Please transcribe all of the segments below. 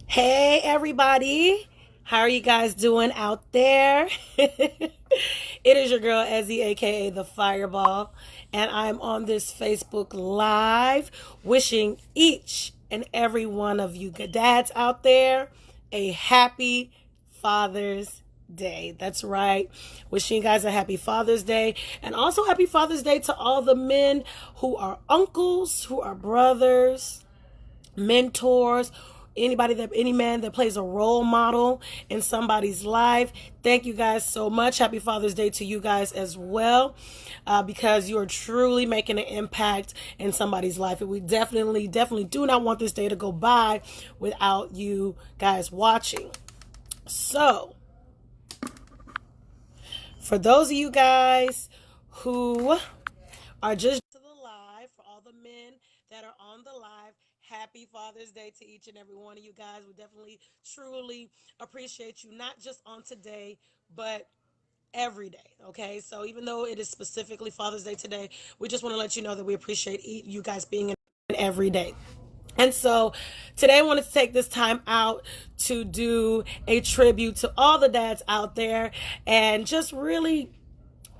Hey, everybody. How are you guys doing out there? It is your girl, Ezzy, aka The Fireball, and I'm on this Facebook Live wishing each and every one of you good dads out there a happy Father's Day. That's right. Wishing you guys a happy Father's Day, and also happy Father's Day to all the men who are uncles, who are brothers, mentors, any man that plays a role model in somebody's life. Thank you guys so much. Happy Father's Day to you guys as well, because you are truly making an impact in somebody's life. And we definitely do not want this day to go by without you guys watching. So for those of you guys who are just to the live, for all the men that are on the live, happy Father's Day to each and every one of you guys. We definitely, truly appreciate you, not just on today, but every day. Okay, so even though it is specifically Father's Day today, we just want to let you know that we appreciate you guys being in every day. And so today I wanted to take this time out to do a tribute to all the dads out there and just really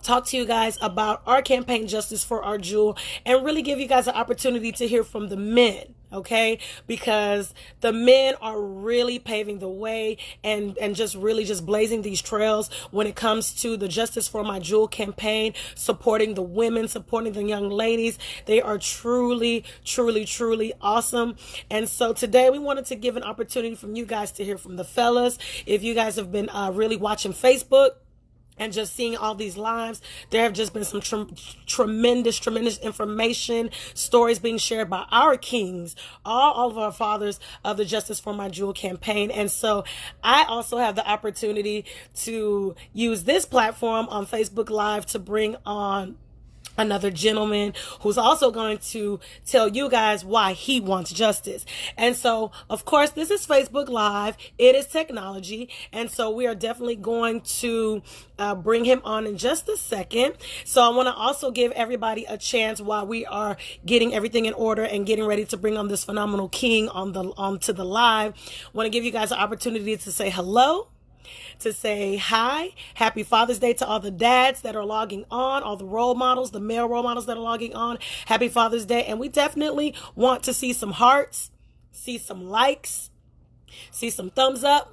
talk to you guys about our campaign, Justice for Our Jewel, and really give you guys an opportunity to hear from the men. Okay, because the men are really paving the way and just really just blazing these trails when it comes to the Justice for My Jewel campaign, supporting the women, supporting the young ladies. They are truly awesome. And so today we wanted to give an opportunity from you guys to hear from the fellas. If you guys have been really watching Facebook and just seeing all these lives, there have just been some tremendous information, stories being shared by our kings, all of our fathers of the Justice for My Jewel campaign. And so I also have the opportunity to use this platform on Facebook Live to bring on another gentleman who's also going to tell you guys why he wants justice. And so, of course, this is Facebook Live. It is technology. And so we are definitely going to bring him on in just a second. So I want to also give everybody a chance while we are getting everything in order and getting ready to bring on this phenomenal king onto the live. I want to give you guys an opportunity to say hello, to say hi. Happy Father's Day to all the dads that are logging on, all the role models, the male role models that are logging on. Happy Father's Day. And we definitely want to see some hearts, see some likes, see some thumbs up,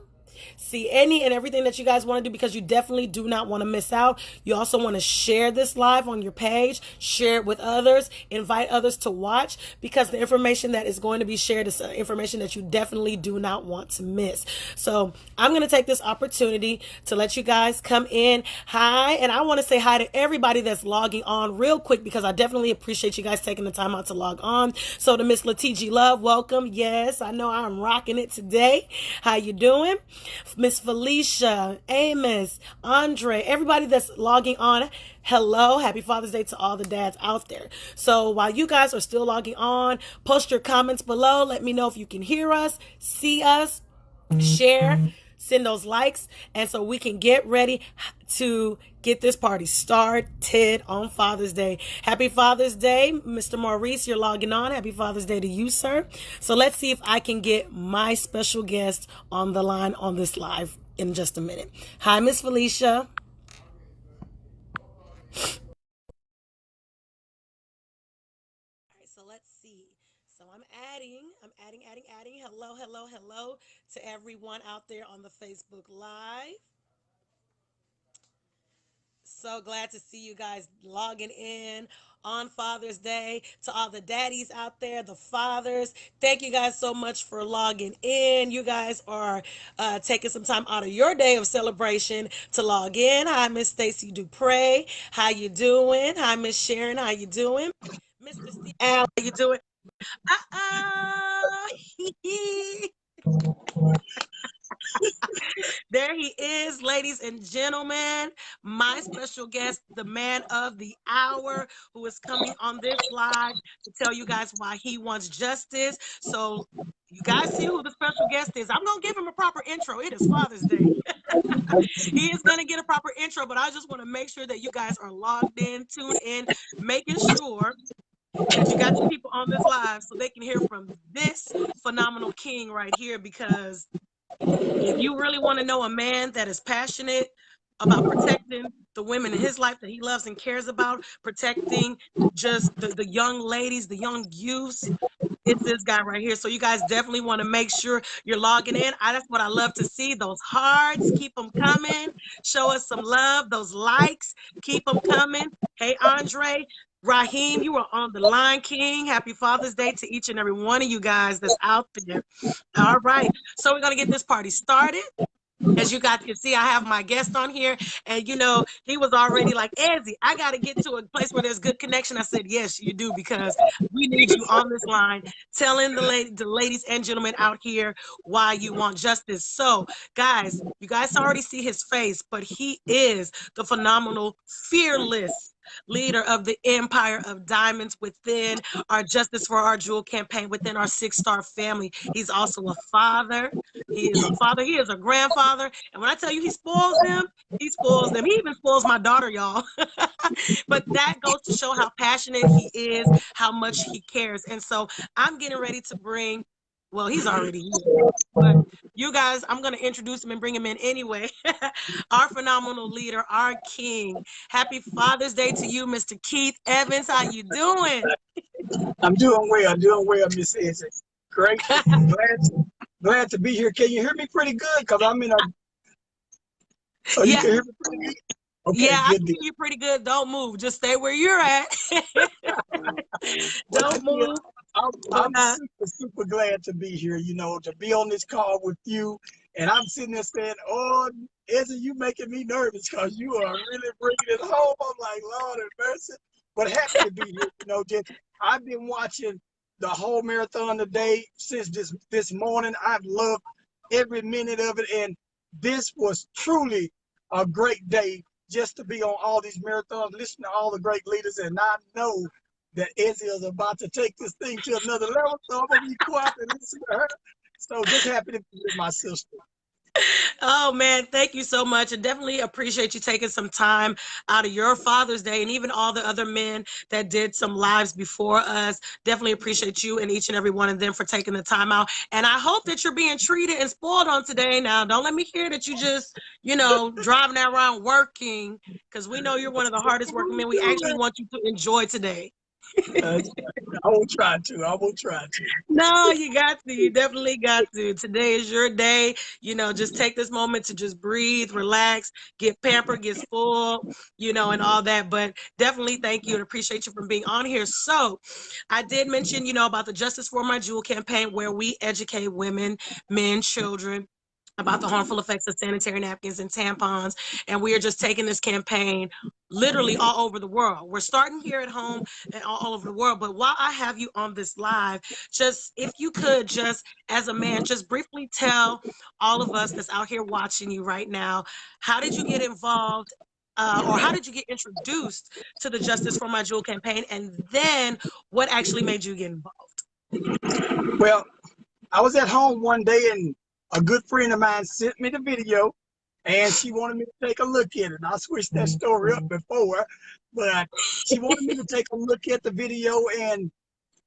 see any and everything that you guys want to do, because you definitely do not want to miss out. You also want to share this live on your page, share it with others, invite others to watch, because the information that is going to be shared is information that you definitely do not want to miss. So I'm going to take this opportunity to let you guys come in. Hi, and I want to say hi to everybody that's logging on real quick, because I definitely appreciate you guys taking the time out to log on. So to Miss Latiji Love, welcome. Yes, I know I'm rocking it today. How you doing? Miss Felicia, Amos, Andre, everybody that's logging on, hello. Happy Father's Day to all the dads out there. So while you guys are still logging on, post your comments below. Let me know if you can hear us, see us, share, send those likes, and so we can get ready to get this party started on Father's Day. Happy Father's Day, Mr. Maurice, you're logging on. Happy Father's Day to you, sir. So let's see if I can get my special guest on the line on this live in just a minute. Hi, Miss Felicia. All right, so let's see. So I'm adding. Hello to everyone out there on the Facebook Live. So glad to see you guys logging in on Father's Day. To all the daddies out there, the fathers, thank you guys so much for logging in. You guys are taking some time out of your day of celebration to log in. Hi, Miss Stacy Dupre. How you doing? Hi, Miss Sharon. How you doing? Mr. Steve Al, how you doing? Uh-uh. There he is, ladies and gentlemen. My special guest, the man of the hour, who is coming on this live to tell you guys why he wants justice. So, you guys see who the special guest is. I'm going to give him a proper intro. It is Father's Day. He is going to get a proper intro, but I just want to make sure that you guys are logged in, tuned in, making sure that you got your people on this live so they can hear from this phenomenal king right here. Because if you really want to know a man that is passionate about protecting the women in his life that he loves and cares about, protecting just the young ladies, the young youths, it's this guy right here. So you guys definitely want to make sure you're logging in. That's what I love to see. Those hearts, keep them coming. Show us some love. Those likes, keep them coming. Hey, Andre, Raheem, you are on the line, King. Happy Father's Day to each and every one of you guys that's out there. All right. So we're going to get this party started. As you guys can see, I have my guest on here, and he was already like, Ezzy, I got to get to a place where there's good connection. I said, yes, you do, because we need you on this line, telling the ladies and gentlemen out here why you want justice. So, guys, you guys already see his face, but he is the phenomenal, fearless leader of the Empire of Diamonds within our Justice for Our Jewel campaign, within our 6-star family. He's also a father. He is a father. He is a grandfather. And when I tell you he spoils them, he spoils them. He even spoils my daughter, y'all. But that goes to show how passionate he is, how much he cares. And so I'm getting ready to bring, well, he's already here. But you guys, I'm going to introduce him and bring him in anyway. Our phenomenal leader, our king. Happy Father's Day to you, Mr. Keith Evans. How you doing? I'm doing well, Miss Izzy. Great. Glad to be here. Can you hear me pretty good? Because I'm in a. Oh, you Yeah, can hear me pretty good? Okay, yeah, I good can deal. hear you pretty good. Don't move. Just stay where you're at. Well, Don't move. But I'm super glad to be here, to be on this call with you. And I'm sitting there saying, oh, Izzy, you making me nervous because you are really bringing it home. I'm like, Lord have mercy. But happy to be here. Just I've been watching the whole marathon today since this morning. I've loved every minute of it. And this was truly a great day just to be on all these marathons, listen to all the great leaders. And I know that Izzy is about to take this thing to another level, so I'm gonna be quiet and listen to her. So just happy to be with my sister. oh man, thank you so much. And definitely appreciate you taking some time out of your Father's Day, and even all the other men that did some lives before us. Definitely appreciate you and each and every one of them for taking the time out. And I hope that you're being treated and spoiled on today. Now, don't let me hear that you just, driving around working, because we know you're one of the hardest working men. We actually want you to enjoy today. I will try to. I will try to. No, you got to. You definitely got to. Today is your day. Just take this moment to just breathe, relax, get pampered, get full, and all that. But definitely thank you and appreciate you for being on here. So I did mention, about the Justice for My Jewel campaign, where we educate women, men, children about the harmful effects of sanitary napkins and tampons. And we are just taking this campaign literally all over the world. We're starting here at home and all over the world. But while I have you on this live, just if you could just, as a man, just briefly tell all of us that's out here watching you right now, how did you get involved? Or how did you get introduced to the Justice for My Jewel campaign? And then what actually made you get involved? Well, I was at home one day and a good friend of mine sent me the video and she wanted me to take a look at it. And I switched that story up before, but she wanted me to take a look at the video, and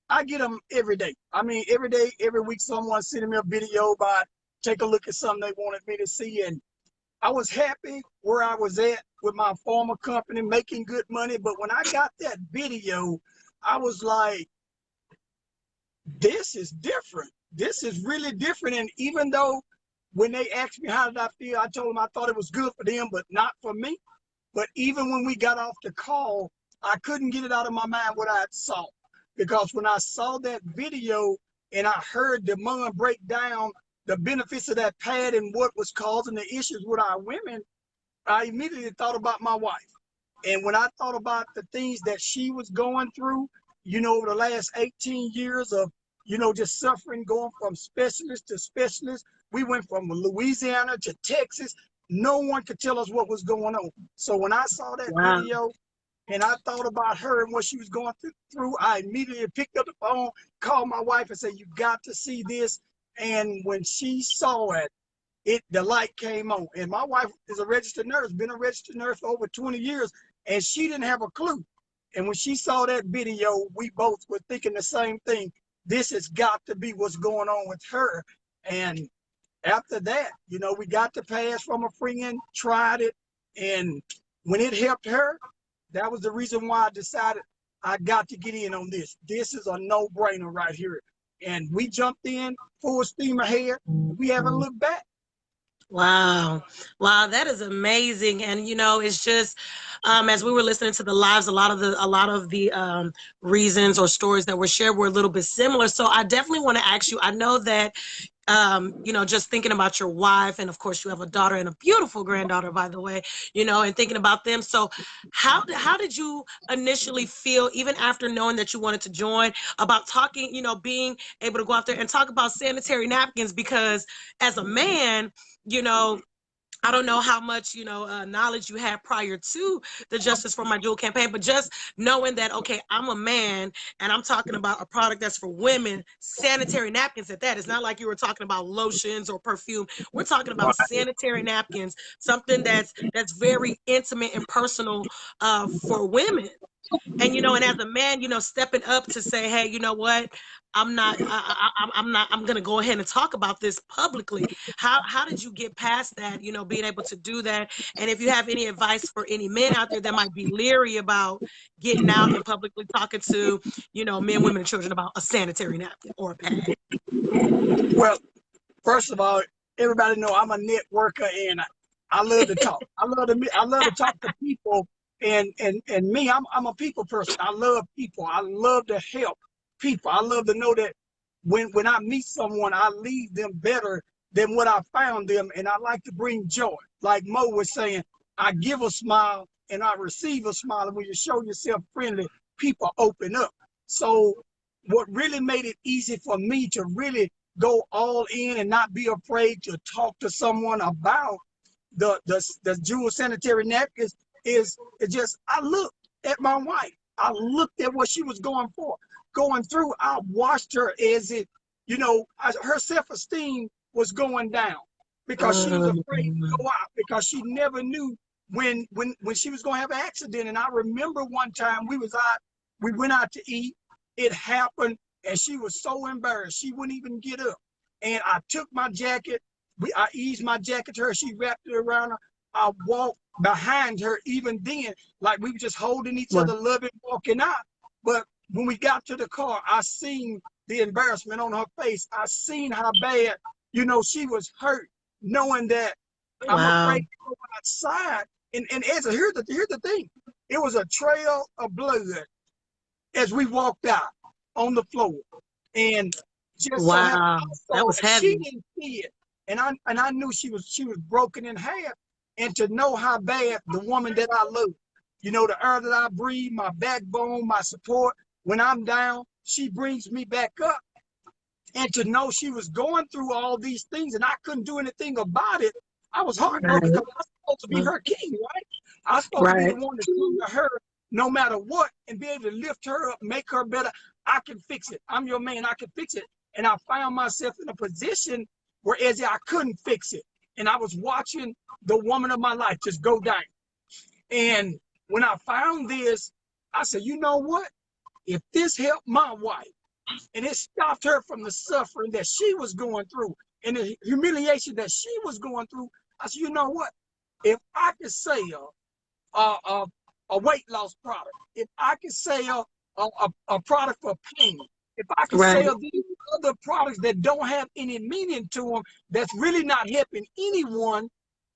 I get them every day. I mean, every day, every week, someone sending me a video about take a look at something they wanted me to see. And I was happy where I was at with my former company, making good money. But when I got that video, I was like, this is different. This is really different. And even though when they asked me how did I feel, I told them I thought it was good for them, but not for me. But even when we got off the call, I couldn't get it out of my mind what I saw. Because when I saw that video and I heard Demond break down the benefits of that pad and what was causing the issues with our women, I immediately thought about my wife. And when I thought about the things that she was going through, over the last 18 years of, just suffering, going from specialist to specialist, we went from Louisiana to Texas. No one could tell us what was going on. So when I saw that Wow. video and I thought about her and what she was going through, I immediately picked up the phone, called my wife and said, you got to see this. And when she saw it, the light came on. And my wife is a registered nurse, been a registered nurse for over 20 years, and she didn't have a clue. And when she saw that video, we both were thinking the same thing. This has got to be what's going on with her. And after that, we got the pass from a friend, tried it, and when it helped her, that was the reason why I decided I got to get in on this. This is a no-brainer right here. And we jumped in full steam ahead. We haven't looked back. Wow. Wow, that is amazing. And it's just as we were listening to the lives, a lot of the reasons or stories that were shared were a little bit similar. So I definitely want to ask you, I know that just thinking about your wife, and of course you have a daughter and a beautiful granddaughter, by the way, and thinking about them. So how did you initially feel, even after knowing that you wanted to join, about talking, being able to go out there and talk about sanitary napkins? Because as a man, you know, I don't know how much, knowledge you had prior to the Justice for My Jewel campaign, but just knowing that, okay, I'm a man and I'm talking about a product that's for women, sanitary napkins at that. It's not like you were talking about lotions or perfume. We're talking about sanitary napkins, something that's very intimate and personal for women. And as a man, stepping up to say, hey, you know what, I'm gonna go ahead and talk about this publicly. How did you get past that, being able to do that? And if you have any advice for any men out there that might be leery about getting out and publicly talking to, men, women, and children about a sanitary napkin or a pad. Well, first of all, everybody know I'm a networker and I love to talk. I love to talk to people and me, I'm a people person. I love people. I love to help people. I love to know that when I meet someone, I leave them better than what I found them. And I like to bring joy. Like Mo was saying, I give a smile and I receive a smile. And when you show yourself friendly, people open up. So what really made it easy for me to really go all in and not be afraid to talk to someone about the jewel sanitary napkins is just I looked at my wife. I looked at what she was going through. I watched her as her self-esteem was going down because she was afraid to go out because she never knew when she was going to have an accident. And I remember one time we went out to eat. It happened, and she was so embarrassed she wouldn't even get up. And I took my jacket. I eased my jacket to her. She wrapped it around her. I walked behind her. Even then, like we were just holding each other, loving, walking out. But when we got to the car, I seen the embarrassment on her face. I seen how bad, she was hurt, knowing that I'm Wow. afraid to go outside. And here's the thing. It was a trail of blood as we walked out on the floor. And just so happened Wow. That also was that she heavy. didn't see it. And I knew she was broken in half. And to know how bad the woman that I love, the air that I breathe, my backbone, my support, when I'm down, she brings me back up. And to know she was going through all these things and I couldn't do anything about it, I was heartbroken Right. because I was supposed to be her king, right? I was supposed to be the Right. one to come to her no matter what and be able to lift her up, make her better. I can fix it. I'm your man. I can fix it. And I found myself in a position where as I couldn't fix it. And I was watching the woman of my life just go down. And when I found this, I said, you know what? If this helped my wife, and it stopped her from the suffering that she was going through and the humiliation that she was going through. I said, you know what? If I could sell a weight loss product, if I could sell a product for pain, if I could Right. sell these other products that don't have any meaning to them, that's really not helping anyone,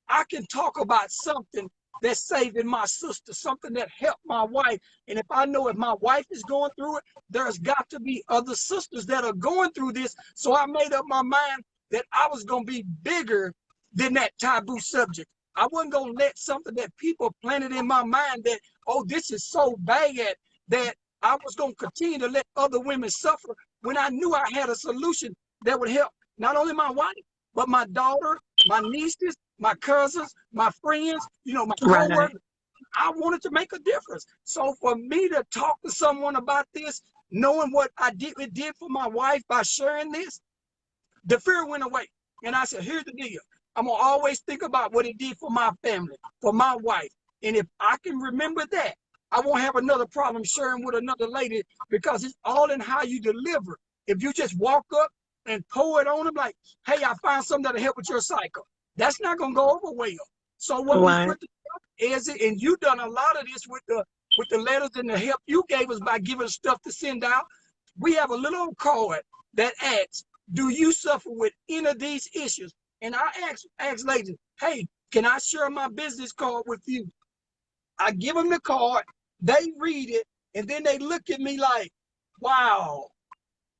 I can talk about something that's saving my sister, something that helped my wife. And if I know if my wife is going through it, there's got to be other sisters that are going through this. So I made up my mind that I was going to be bigger than that taboo subject. I wasn't going to let something that people planted in my mind that, oh, this is so bad that I was going to continue to let other women suffer when I knew I had a solution that would help not only my wife, but my daughter, my nieces, my cousins, my friends, my Right. coworkers. I wanted to make a difference. So for me to talk to someone about this, knowing what it did for my wife by sharing this, the fear went away. And I said, here's the deal. I'm going to always think about what it did for my family, for my wife. And if I can remember that, I won't have another problem sharing with another lady because it's all in how you deliver. If you just walk up and pour it on them like, hey, I found something that'll help with your cycle, that's not gonna go over well. So what we Right. put together is it, and you done a lot of this with the letters and the help you gave us by giving us stuff to send out. We have a little card that asks, do you suffer with any of these issues? And I ask ladies, hey, can I share my business card with you? I give them the card, they read it, and then they look at me like, wow,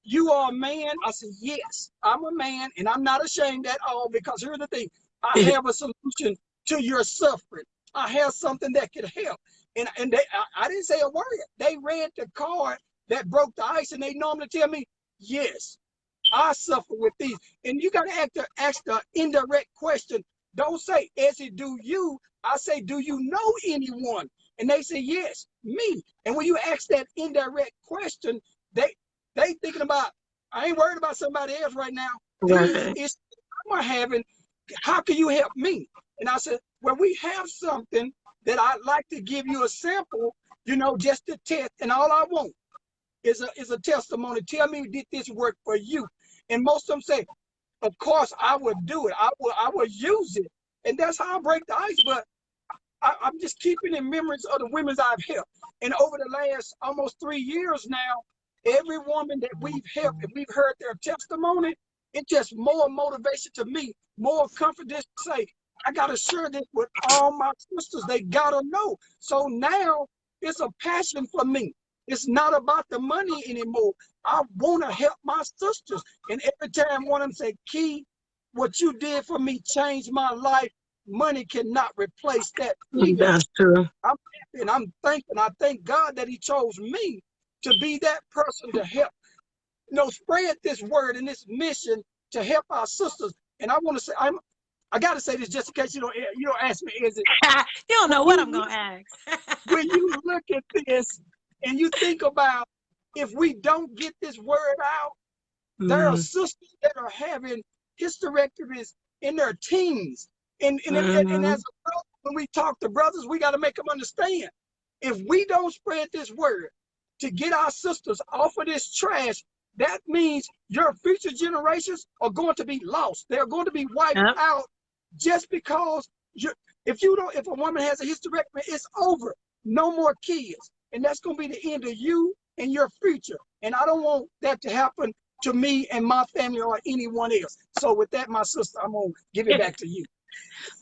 you are a man? I said, yes, I'm a man, and I'm not ashamed at all because here's the thing. I have a solution to your suffering. I have something that could help. And I didn't say a word. They read the card that broke the ice, and they normally tell me, yes, I suffer with these. And you got to ask the indirect question. Don't say, Essie, do you? I say, do you know anyone? And they say, yes, me. And when you ask that indirect question, they thinking about, I ain't worried about somebody else right now. These Right. issues I'm having, how can you help me? And I said, well, we have something that I'd like to give you a sample, just to test. And all I want is a testimony. Tell me, did this work for you? And most of them say, of course I would do it. I would use it. And that's how I break the ice. But I'm just keeping in memories of the women I've helped. And over the last almost 3 years now, every woman that we've helped and we've heard their testimony, it's just more motivation to me, more confidence to say, I got to share this with all my sisters. They got to know. So now it's a passion for me. It's not about the money anymore. I want to help my sisters. And every time one of them say, Key, what you did for me changed my life. Money cannot replace that feeling. That's true. I'm happy and I'm thankful. I thank God that He chose me to be that person to help, spread this word and this mission to help our sisters. And I want to say, I got to say this just in case you don't ask me, is it? You don't know When what you I'm gonna ask. when you look at this and you think about if we don't get this word out, there are Mm, sisters that are having hysterectomies in their teens. And mm, as a brother, when we talk to brothers, we got to make them understand. If we don't spread this word to get our sisters off of this trash, that means your future generations are going to be lost. They're going to be wiped yep. out just because if a woman has a hysterectomy, it's over. No more kids. And that's going to be the end of you and your future. And I don't want that to happen to me and my family or anyone else. So with that, my sister, I'm going to give it back to you.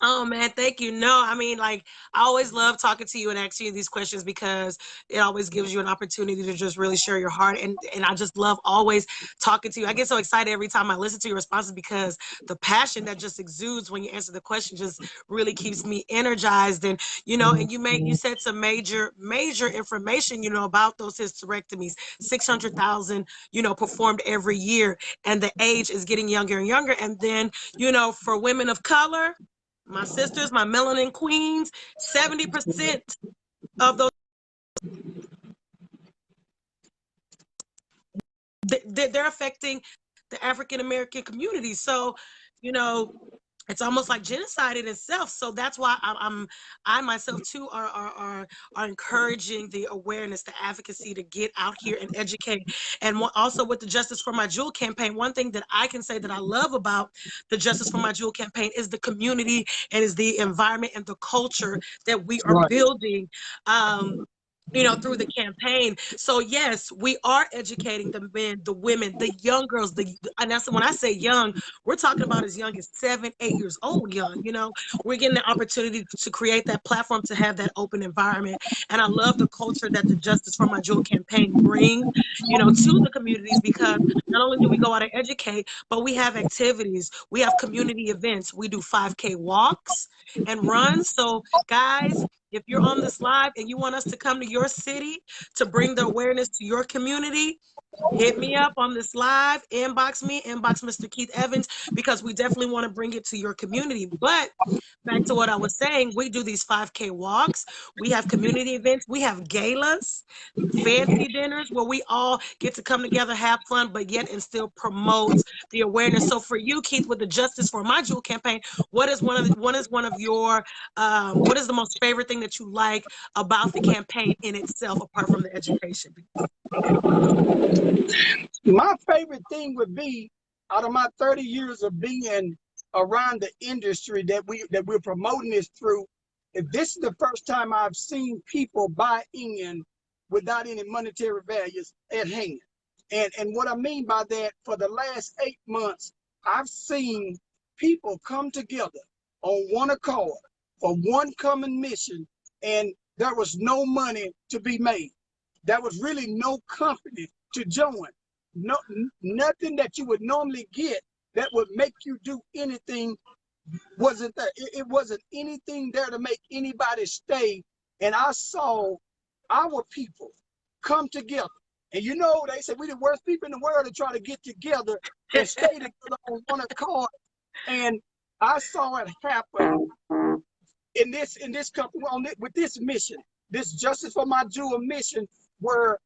Oh man, thank you. No, I mean, like, I always love talking to you and asking you these questions because it always gives you an opportunity to just really share your heart. And I just love always talking to you. I get so excited every time I listen to your responses because the passion that just exudes when you answer the question just really keeps me energized. And and you said some major information, about those hysterectomies. 600,000, performed every year, and the age is getting younger and younger. And then, for women of color, my sisters, my melanin queens, 70% of those, they're affecting the African American community. So, you know, it's almost like genocide in itself. So that's why I myself too are encouraging the awareness, the advocacy to get out here and educate. And also with the Justice for My Jewel campaign, one thing that I can say that I love about the Justice for My Jewel campaign is the community and is the environment and the culture that we are Right. building. Through the campaign. So yes, we are educating the men, the women, the young girls, and that's when I say young, we're talking about as young as 7, 8 years old young. We're getting the opportunity to create that platform, to have that open environment. And I love the culture that the Justice for My Jewel campaign brings, to the communities, because not only do we go out and educate, but we have activities, we have community events, we do 5K walks and runs. So guys, if you're on this live and you want us to come to your city to bring the awareness to your community, hit me up on this live, inbox me, inbox Mr. Keith Evans, because we definitely want to bring it to your community. But back to what I was saying, we do these 5K walks, we have community events, we have galas, fancy dinners where we all get to come together, have fun, but yet and still promote the awareness. So for you, Keith, with the Justice for My Jewel campaign, what is one of your what is the most favorite thing thing that you like about the campaign in itself, apart from the education? My favorite thing would be, out of my 30 years of being around the industry that we're promoting this through, if this is the first time I've seen people buy in without any monetary values at hand. And what I mean by that, for the last 8 months, I've seen people come together on one accord for one common mission, and there was no money to be made. There was really no company to join. No, nothing that you would normally get that would make you do anything wasn't there. It wasn't anything there to make anybody stay. And I saw our people come together. And you know, they say we're the worst people in the world to try to get together and stay together on one accord. And I saw it happen in this company with this mission, this Justice for My Jewel mission, where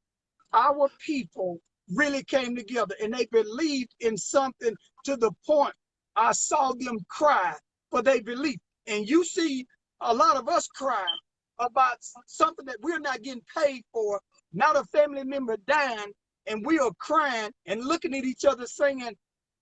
our people really came together and they believed in something to the point I saw them cry for their belief. And you see a lot of us cry about something that we're not getting paid for, not a family member dying, and we are crying and looking at each other saying,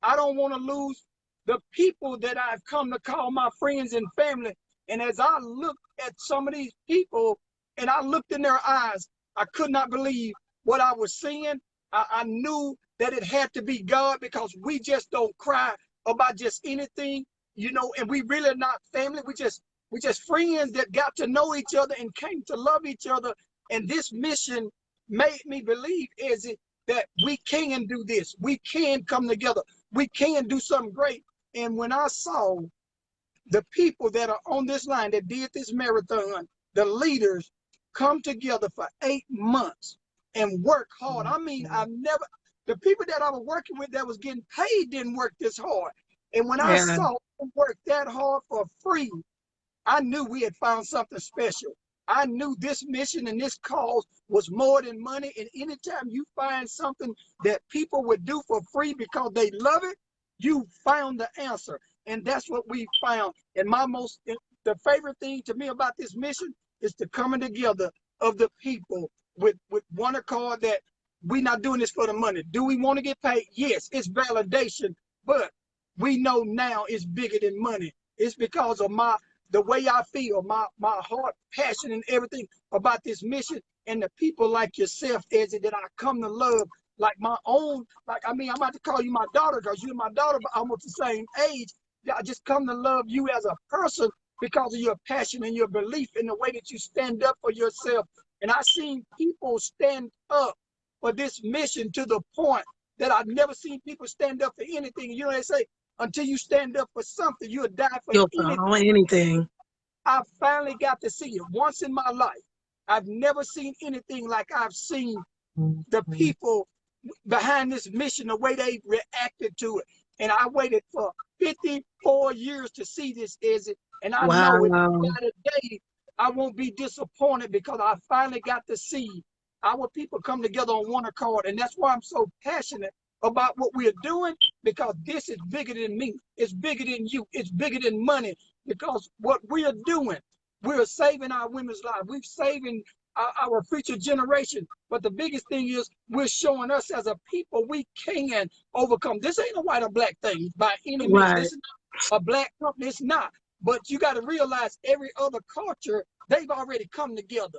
I don't want to lose the people that I've come to call my friends and family. And as I looked at some of these people and I looked in their eyes, I could not believe what I was seeing. I knew that it had to be God, because we just don't cry about just anything, and we really not family. We just friends that got to know each other and came to love each other. And this mission made me believe that we can do this. We can come together. We can do something great. And when I saw the people that are on this line that did this marathon, the leaders, come together for 8 months and work hard. I mean, the people that I was working with that was getting paid didn't work this hard. And when I saw them work that hard for free, I knew we had found something special. I knew this mission and this cause was more than money. And anytime you find something that people would do for free because they love it, you found the answer. And that's what we found. And the favorite thing to me about this mission is the coming together of the people with one accord, that we're not doing this for the money. Do we want to get paid? Yes, it's validation, but we know now it's bigger than money. It's because of the way I feel, my heart, passion, and everything about this mission, and the people like yourself, Ezzy, that I come to love like my own. Like, I mean, I'm about to call you my daughter because you're my daughter, but almost the same age. I just come to love you as a person because of your passion and your belief in the way that you stand up for yourself. And I've seen people stand up for this mission to the point that I've never seen people stand up for anything. You know, they say, until you stand up for something, you'll die for anything. I finally got to see it once in my life. I've never seen anything like I've seen the people behind this mission, the way they reacted to it. And I waited for 54 years to see this, and I know if today I won't be disappointed, because I finally got to see our people come together on one accord. And that's why I'm so passionate about what we're doing, because this is bigger than me. It's bigger than you. It's bigger than money, because what we are doing, we're saving our women's lives. We're saving our future generation. But the biggest thing is we're showing us as a people we can overcome. This ain't a white or black thing by any means. This is not a black company. It's not. But you got to realize every other culture, they've already come together.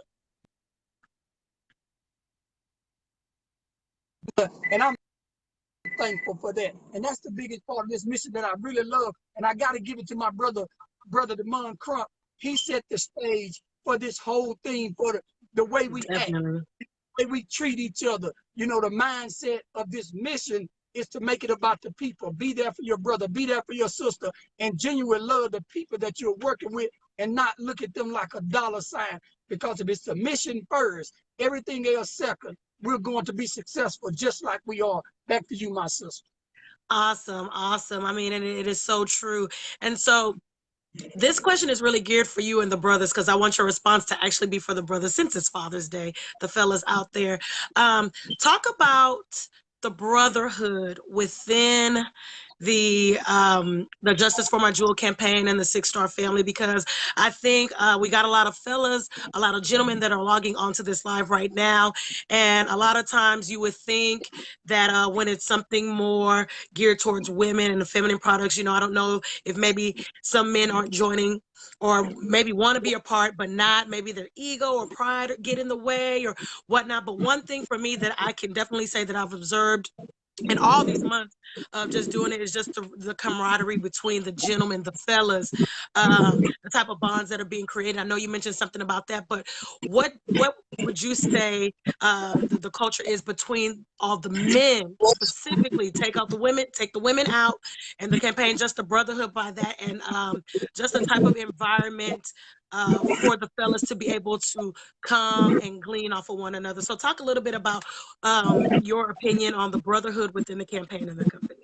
And I'm thankful for that. And that's the biggest part of this mission that I really love. And I got to give it to my brother Demond Crump. He set the stage for this whole thing, for the way we act, the way we treat each other. You know, the mindset of this mission is to make it about the people. Be there for your brother, be there for your sister, and genuinely love the people that you're working with, and not look at them like a dollar sign. Because if it's the mission first, everything else second, we're going to be successful just like we are. Back to you, my sister. Awesome. I mean, and it is so true. And so this question is really geared for you and the brothers, because I want your response to actually be for the brothers, since it's Father's Day, the fellas out there. Talk about the brotherhood within the Justice for My Jewel campaign and the 6 Star Family, because I think we got a lot of fellas, a lot of gentlemen that are logging onto this live right now, and a lot of times you would think that when it's something more geared towards women and the feminine products, I don't know if maybe some men aren't joining or maybe want to be a part, but not. Maybe their ego or pride get in the way or whatnot. But one thing for me that I can definitely say that I've observed in all these months of just doing it is just the camaraderie between the gentlemen, the fellas, the type of bonds that are being created. I know you mentioned something about that, but what would you say the culture is between all the men specifically? Take out the women, take the women out, and the campaign just the brotherhood by that, and just the type of environment for the fellas to be able to come and glean off of one another. So talk a little bit about your opinion on the brotherhood within the campaign and the company.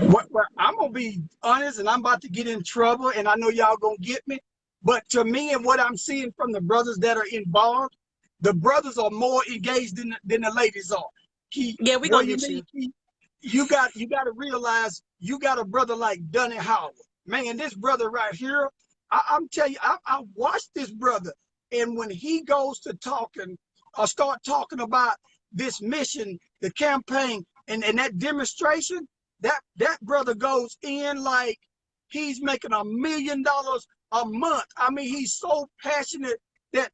Well, I'm gonna be honest, and I'm about to get in trouble, and I know y'all gonna get me. But to me, and what I'm seeing from the brothers that are involved, the brothers are more engaged than the ladies are. Key, Yeah, we what gonna do you get mean, you. Key? You got to realize you got a brother like Dunny Howard. Man, this brother right here, I'm telling you, I watched this brother, and when he goes to talking or start talking about this mission, the campaign, and that demonstration, that brother goes in like he's making $1 million a month. I mean, he's so passionate that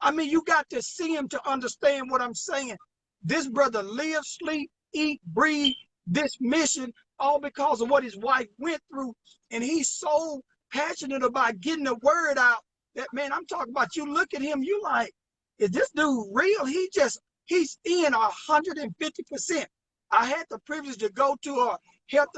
I mean, you got to see him to understand what I'm saying. This brother lives, sleep, eat, breathe this mission, all because of what his wife went through. And he's so passionate about getting the word out that, man, I'm talking about, you look at him, you like, is this dude real? He's in 150%. I had the privilege to go to a health,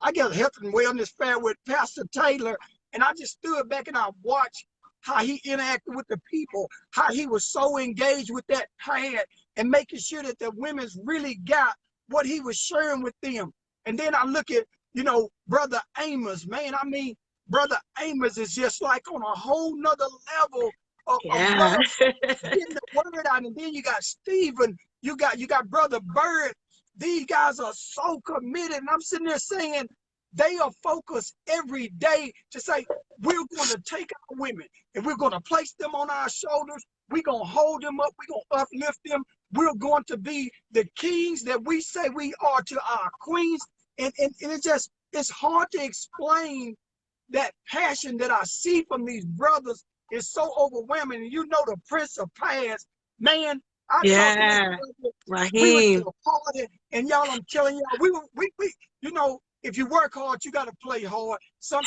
I guess, health and wellness fair with Pastor Taylor, and I just stood back and I watched how he interacted with the people, how he was so engaged with that pad and making sure that the women's really got what he was sharing with them. And then I look at, Brother Amos, man, I mean, Brother Amos is just like on a whole nother level of Yeah. love, getting the word out. And then you got Stephen, you got Brother Bird. These guys are so committed. And I'm sitting there saying they are focused every day to say, we're going to take our women and we're going to place them on our shoulders. We're going to hold them up. We're going to uplift them. We're going to be the kings that we say we are to our queens. And it's hard to explain that passion that I see from these brothers is so overwhelming. And the Prince of Pass, man, I talked to this Yeah. brother. We went to Raheem. a party, and y'all, I'm telling y'all, we if you work hard, you got to play hard.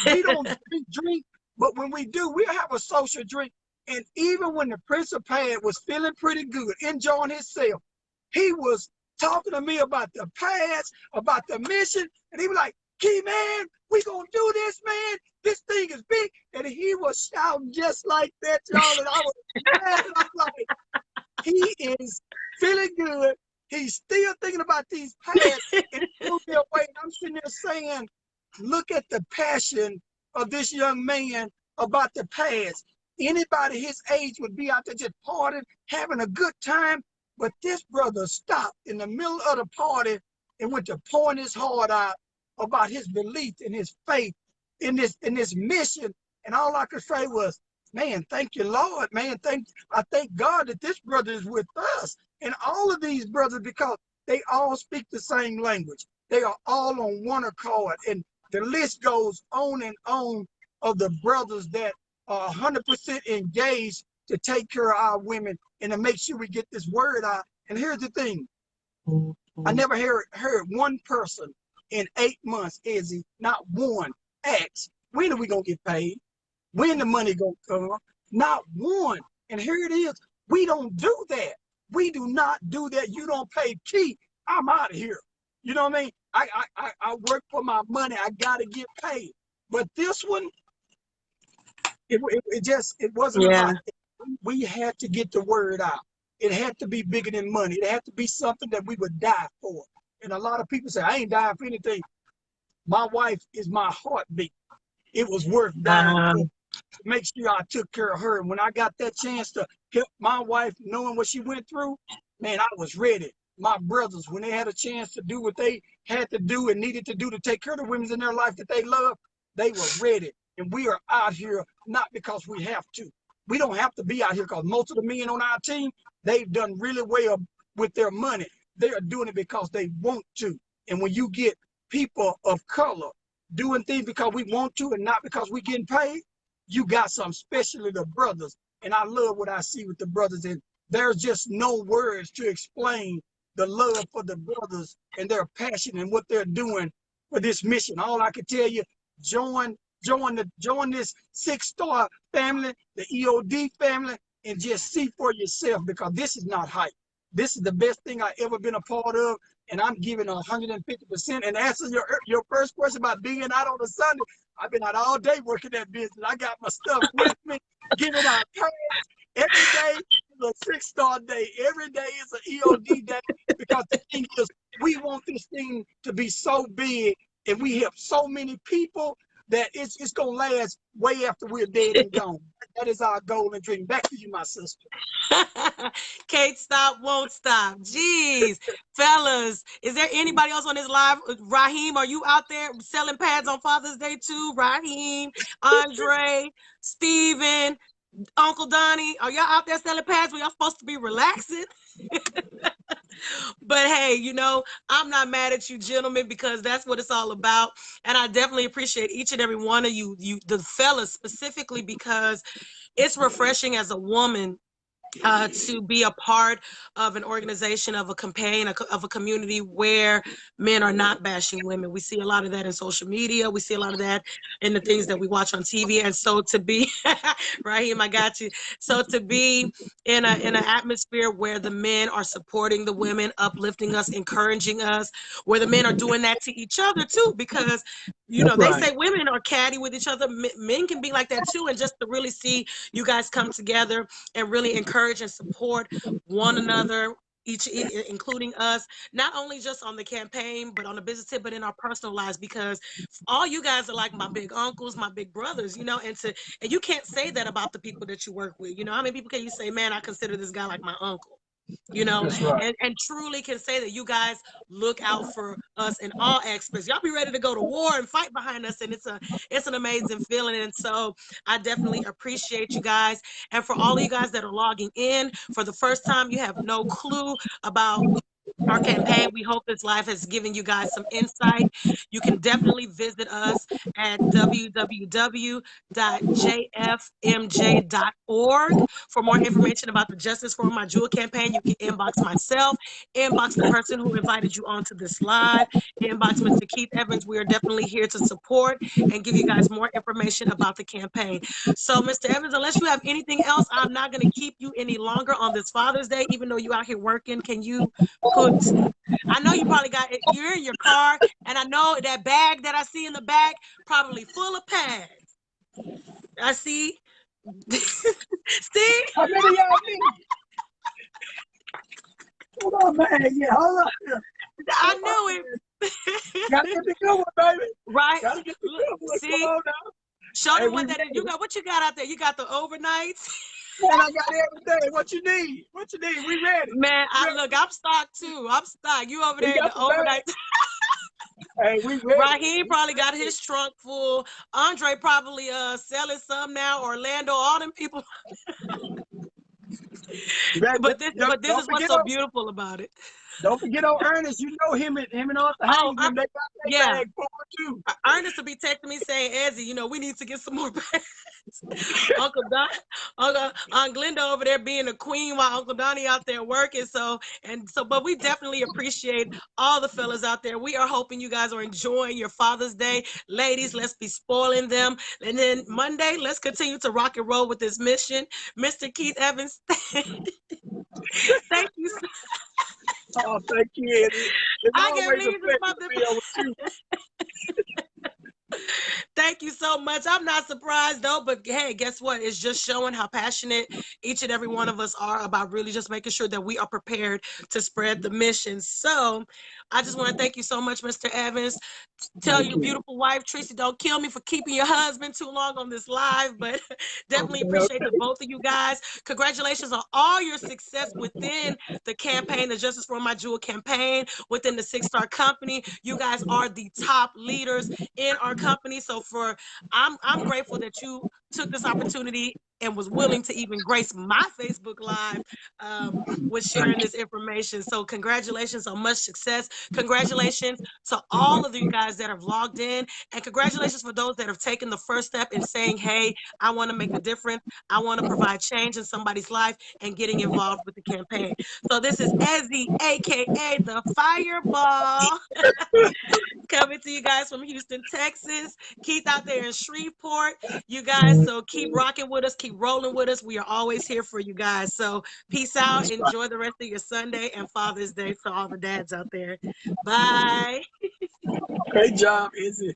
We don't drink, but when we do, we have a social drink. And even when the Prince of Pass was feeling pretty good, enjoying himself, he was talking to me about the past, about the mission, and he was like, Key, man, we gonna do this, man. This thing is big. And he was shouting just like that, y'all. And I was laughing. I'm like, he is feeling good. He's still thinking about these pads, and he blew me away. And I'm sitting there saying, look at the passion of this young man about the pads. Anybody his age would be out there just partying, having a good time. But this brother stopped in the middle of the party and went to pouring his heart out about his belief and his faith in this mission. And all I could say was, man, thank you, Lord, man. I thank God that this brother is with us. And all of these brothers, because they all speak the same language. They are all on one accord. And the list goes on and on of the brothers that are 100% engaged to take care of our women and to make sure we get this word out. And here's the thing. I never heard one person in 8 months, Izzy, not one, ask, when are we going to get paid? When the money going to come? Not one. And here it is. We don't do that. We do not do that. You don't pay Key, I'm out of here. You know what I mean? I work for my money. I got to get paid. But this one, it wasn't Yeah. about it. We had to get the word out. It had to be bigger than money. It had to be something that we would die for. And a lot of people say, I ain't dying for anything. My wife is my heartbeat. It was worth dying for. Um, Make sure I took care of her. And when I got that chance to help my wife, knowing what she went through, man, I was ready. my brothers, when they had a chance to do what they had to do and needed to do to take care of the women in their life that they love, they were ready. And we are out here not because we have to. We don't have to be out here because most of the men on our team, they've done really well with their money. They are doing it because they want to. And when you get people of color doing things because we want to and not because we getting paid, you got some, especially the brothers. And I love what I see with the brothers. And there's just no words to explain the love for the brothers and their passion and what they're doing for this mission. All I can tell you, join this 6-star family, the EOD family, and just see for yourself, because this is not hype. This is the best thing I've ever been a part of, and I'm giving 150%. And answer your first question about being out on a Sunday, I've been out all day working that business. I got my stuff with me, giving out cards. Every day is a 6-star day. Every day is an EOD day, because the thing is, we want this thing to be so big and we help so many people that it's going to last way after we're dead and gone. That is our goal and dream. Back to you, my sister. Can't stop, won't stop. Jeez. Fellas, is there anybody else on this live? Raheem, are you out there selling pads on Father's Day too? Raheem, Andre, Steven, Uncle Donnie, are y'all out there selling pads when y'all supposed to be relaxing? But hey, you know, I'm not mad at you gentlemen, because that's what it's all about. And I definitely appreciate each and every one of you, the fellas specifically, because it's refreshing as a woman to be a part of an organization, of a campaign, of a community where men are not bashing women. We see a lot of that in social media. We see a lot of that in the things that we watch on TV. And so to be, Raheem, I got you. So to be in an atmosphere where the men are supporting the women, uplifting us, encouraging us, where the men are doing that to each other too, because, you know, they say women are catty with each other. Men can be like that too. And just to really see you guys come together and really encourage and support one another, including us, not only just on the campaign, but on the business tip, but in our personal lives, because all you guys are like my big uncles, my big brothers, you know, and you can't say that about the people that you work with. You know, how many people can you say, man, I consider this guy like my uncle? You know, and truly can say that you guys look out for us in all aspects. Y'all be ready to go to war and fight behind us, and it's an amazing feeling. And so I definitely appreciate you guys. And for all of you guys that are logging in for the first time, you have no clue about our campaign. We hope this live has given you guys some insight. You can definitely visit us at www.jfmj.org for more information about the Justice for My Jewel campaign. You can inbox myself, inbox the person who invited you onto this live, inbox Mr. Keith Evans. We are definitely here to support and give you guys more information about the campaign. So, Mr. Evans, unless you have anything else, I'm not going to keep you any longer on this Father's Day, even though you're out here working. Can you put, I know you probably got it, you're in your car, and I know that bag that I see in the back probably full of pads. I see. See? How many y'all need? Hold on, man. Yeah, hold on. I knew it. Gotta get the good one, baby. Right? Gotta get the good one. See? Come on now. Show them what that is. You got, what you got out there? You got the overnights? Man, I got everything. What you need? What you need? We ready. Man, look, I'm stocked too. I'm stocked. You over there in the overnight. Hey, we ready. Raheem probably got his trunk full. Andre probably selling some now. Orlando, all them people. But this is what's so beautiful about it. Don't forget on Ernest. You know him and Arthur Hayes. They got that bag forward too. Ernest will be texting me saying, Ezzy, you know, we need to get some more bags. Uncle Glenda over there being a queen while Uncle Donnie out there working. But we definitely appreciate all the fellas out there. We are hoping you guys are enjoying your Father's Day. Ladies, let's be spoiling them. And then Monday, let's continue to rock and roll with this mission. Mr. Keith Evans, thank you. Oh, thank you, Eddie. I can't believe this about the Thank you so much. I'm not surprised though, but hey, guess what? It's just showing how passionate each and every one of us are about really just making sure that we are prepared to spread the mission. So I just want to thank you so much, Mr. Evans. Tell Thank your you. beautiful wife, Tracy, don't kill me for keeping your husband too long on this live, but definitely Okay, appreciate the okay. both of you guys. Congratulations on all your success within the campaign, the Justice for My Jewel campaign, within the Six Star Company. You guys are the top leaders in our company. So I'm grateful that you took this opportunity and was willing to even grace my Facebook Live with Thank sharing you. this information. So congratulations on much success. Congratulations to all of you guys that have logged in. And congratulations for those that have taken the first step in saying, hey, I want to make a difference. I want to provide change in somebody's life and getting involved with the campaign. So this is Ezzy, aka the Fireball, coming to you guys from Houston, Texas. Keith out there in Shreveport. You guys, so keep rocking with us, keep rolling with us. We are always here for you guys. So peace out. That's right. Enjoy the rest of your Sunday and Father's Day to all the dads out there. Bye. Great job, Izzy.